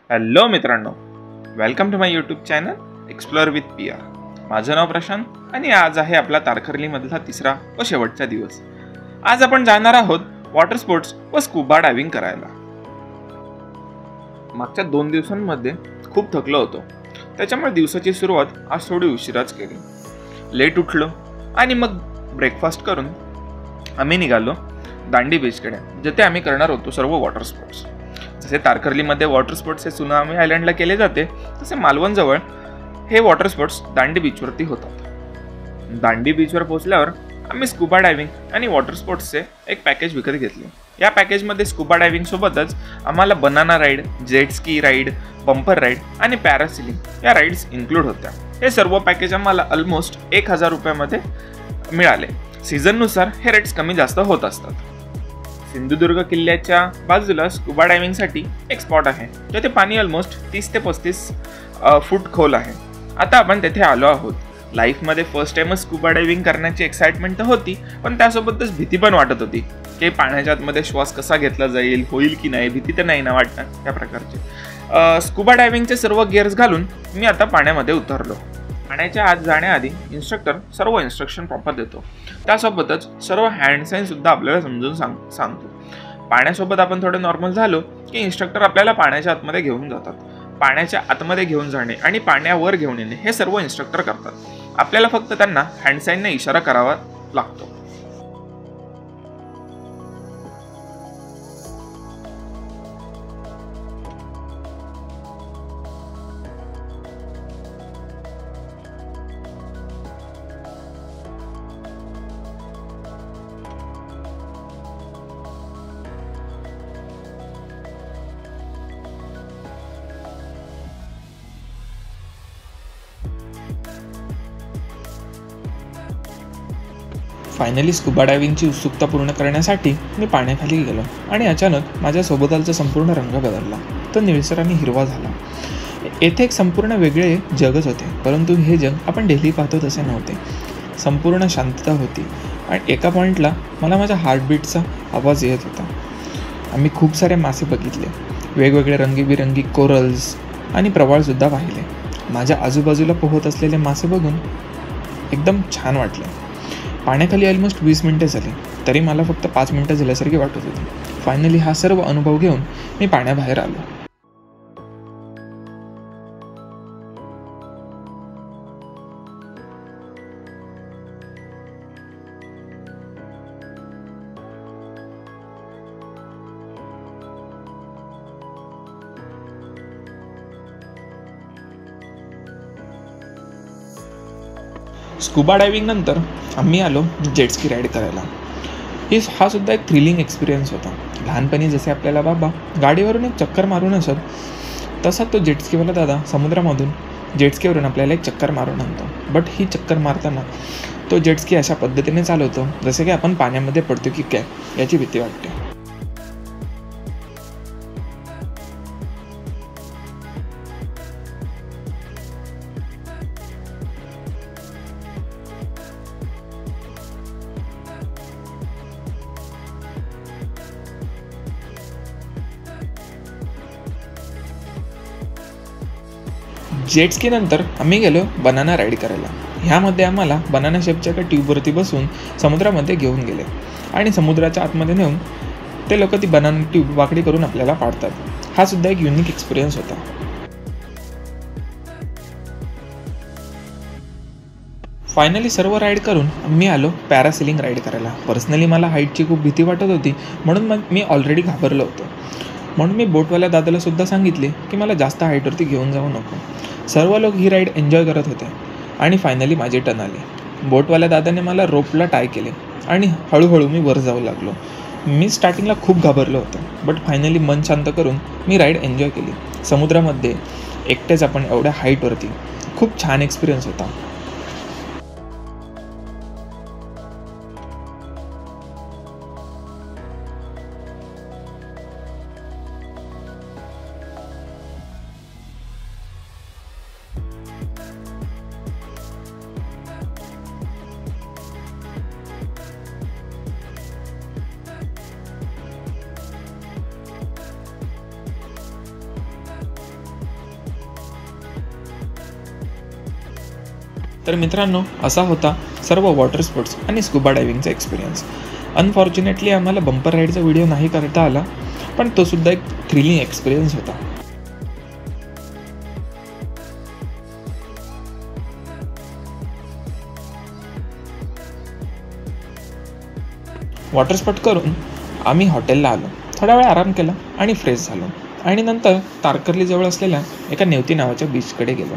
Hello मित्रांनो, welcome to my YouTube channel explore with P R. माझं नाव प्रशांत आणि आज आहे आपला तारकर्लीमधला तिसरा व शेवटचा दिवस. आज आपण जाणार आहोत वॉटर स्पोर्ट्स व स्कुबा डायव्हिंग करायला. मागच्या 2 दिवसांमध्ये खूप थकलो होतो, त्याच्यामुळे दिवसाची सुरुवात आज थोडी उशिराच केली. लेट उठलो आणि मग ब्रेकफास्ट करून आम्ही निघालो दांडी बीचकडे, जिथे आम्ही करणार होतो सर्व वॉटर स्पोर्ट्स. जसे तारकर्लीमध्ये वॉटर स्पोर्ट्स हे सुनामी आयलंडला केले जाते, तसे मालवणजवळ हे वॉटर स्पोर्ट्स दांडी बीचवरती होतात. दांडी बीचवर पोहोचल्यावर आम्ही स्कुबा डायव्हिंग आणि वॉटर स्पोर्ट्सचे एक पॅकेज विकत घेतले. या पॅकेजमध्ये स्कुबा डायव्हिंग सोबतच आम्हाला banana ride, jet ski ride, bumper ride आणि पॅरासिलिंग या राईड्स इन्क्लूड होत्या. हे सर्व पॅकेज आम्हाला ऑलमोस्ट 1000 रुपयामध्ये मिळाले. सीझननुसार हे रेट्स कमी जास्त होत असतात. सिंधुदुर्ग किल्ल्याच्या बाजूला स्कुबा डायव्हिंगसाठी एक स्पॉट आहे, जिथे पाणी ऑलमोस्ट 30 ते 35 फूट खोल आहे. आता आपण तेथे आलो आहोत. लाईफमध्ये फर्स्ट टाइमच स्कुबा डायव्हिंग करण्याची एक्साइटमेंट तर होती, पण त्यासोबतच भीती पण वाटत होती की पाण्याच्या आतमध्ये श्वास कसा घेतला जाईल, होईल की नाही. भीती तर नाही ना वाटणार त्या प्रकारचे. स्कुबा डायव्हिंगचे सर्व गिअर्स घालून मी आता पाण्यामध्ये उतरलो. पाण्याच्या आत जाण्याआधी इन्स्ट्रक्टर सर्व इन्स्ट्रक्शन प्रॉपर देतो. त्यासोबतच सर्व हँड साईन सुद्धा आपल्याला समजून सांगतो. पाण्यासोबत आपण थोडे नॉर्मल झालो की इन्स्ट्रक्टर आपल्याला पाण्याच्या आतमध्ये घेऊन जातात. पाण्याच्या आतमध्ये घेऊन जाणे आणि पाण्यावर घेऊन येणे हे सर्व इन्स्ट्रक्टर करतात. आपल्याला फक्त त्यांना हँड साईनने इशारा करावा लागतो. फायनली स्कुबा डायव्हिंगची उत्सुकता पूर्ण करण्यासाठी मी पाण्याखाली गेलो आणि अचानक माझ्या सोबतालचा संपूर्ण रंग बदलला. तो निळसर आणि हिरवा झाला. येथे एक संपूर्ण वेगळे जगच होते, परंतु हे जग आपण डेली पाहतो तसे नव्हते. संपूर्ण शांतता होती आणि एका पॉईंटला मला माझ्या हार्टबीटचा आवाज येत होता. आम्ही खूप सारे मासे बघितले, वेगवेगळे रंगीबिरंगी कोरल्स आणि प्रवाळसुद्धा पाहिले. माझ्या आजूबाजूला पोहत असलेले मासे बघून एकदम छान वाटले. पाण्याखाली ऑलमोस्ट 20 मिनिटे झाली, तरी मला फक्त 5 मिनिटं झाल्यासारखी वाटत होती. फायनली हा सर्व अनुभव घेऊन मी पाण्याबाहेर आलो. स्कुबा डायव्हिंग नंतर आम्ही आलो जेट स्की राईड करायला. हा सुद्धा एक थ्रिलिंग एक्सपिरियन्स होता. लहानपणी जसे आपल्याला बाबा गाडीवरून एक चक्कर मारून असत, तसा तो जेट स्कीवाला दादा समुद्रामधून जेट स्कीवरून आपल्याला एक चक्कर मारून आणतो. बट ही चक्कर मारताना तो जेट स्की अशा पद्धतीने चालवतो जसे की आपण पाण्यामध्ये पडतो की काय याची भीती वाटते. जेट स्की नंतर आम्ही गेलो बनाना राईड करायला. ह्यामध्ये आम्हाला बनाना शेपच्या एका ट्यूबवरती बसून समुद्रामध्ये घेऊन गेले आणि समुद्राच्या आतमध्ये नेऊन ते लोक ती बनाना ट्यूब वाकडी करून आपल्याला पाडतात. हा सुद्धा एक युनिक एक्सपिरियन्स होता. फायनली सर्व राईड करून आम्ही आलो पॅरासिलिंग राईड करायला. पर्सनली मला हाईटची खूप भीती वाटत होती, म्हणून मग मी ऑलरेडी घाबरलो होतो. म्हणून मी बोटवाल्या दादाला सुद्धा सांगितले की मला जास्त हाईटवरती घेऊन जाऊ नको. सर्व लोक ही राईड एन्जॉय करत होते आणि फायनली माझी टर्न आली. बोटवाल्या दादाने मला रोपला टाय केले आणि हळूहळू मी वर जाऊ लागलो. मी स्टार्टिंगला खूप घाबरलो होतो, बट फायनली मन शांत करून मी राईड एन्जॉय केली. समुद्रामध्ये एकटेच आपण एवढ्या हाईटवरती खूप छान एक्सपिरियन्स होता. तर मित्रांनो, असा होता सर्व वॉटर स्पोर्ट्स आणि स्कुबा डायव्हिंगचा एक्सपिरियन्स. अनफॉर्च्युनेटली आम्हाला बंपर राईडचा व्हिडिओ नाही करता आला, पण तो सुद्धा एक थ्रिलिंग एक्सपिरियन्स होता. वॉटर स्पोर्ट करून आम्ही हॉटेलला आलो. थोडा वेळ आराम केला आणि फ्रेश झालो आणि नंतर तारकर्लीजवळ असलेल्या एका नेवती नावाच्या बीचकडे गेलो.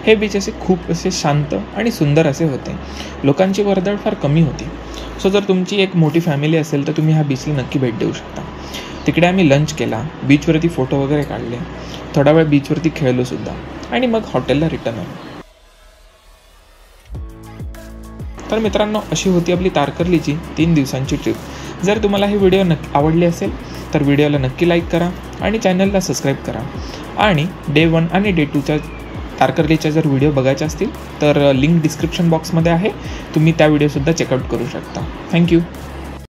हे बीच खूप असे शांत आणि सुंदर असे होते. लोकांची वर्दळ फार कमी होती. सो जर तुमची एक मोठी फॅमिली असेल तर तुम्ही ह्या बीचला नक्की भेट देऊ शकता. तिकडे आम्ही लंच केला, बीचवरती फोटो वगैरे काढले, थोडा वेळ बीचवरती खेळलो सुद्धा आणि मग हॉटेलला रिटर्न आलो. तर मित्रांनो, अशी होती आपली तारकर्लीची 3 दिवसांची ट्रिप. जर तुम्हाला ही व्हिडिओ आवडली असेल तर व्हिडिओला नक्की लाईक करा आणि चॅनलला सबस्क्राईब करा. आणि डे 1 आणि डे 2च्या तारकर्लीच्या जर व्हिडिओ बघायचे असतील तर लिंक डिस्क्रिप्शन बॉक्समध्ये आहे. तुम्ही त्या व्हिडिओसुद्धा चेकआउट करू शकता. थँक्यू.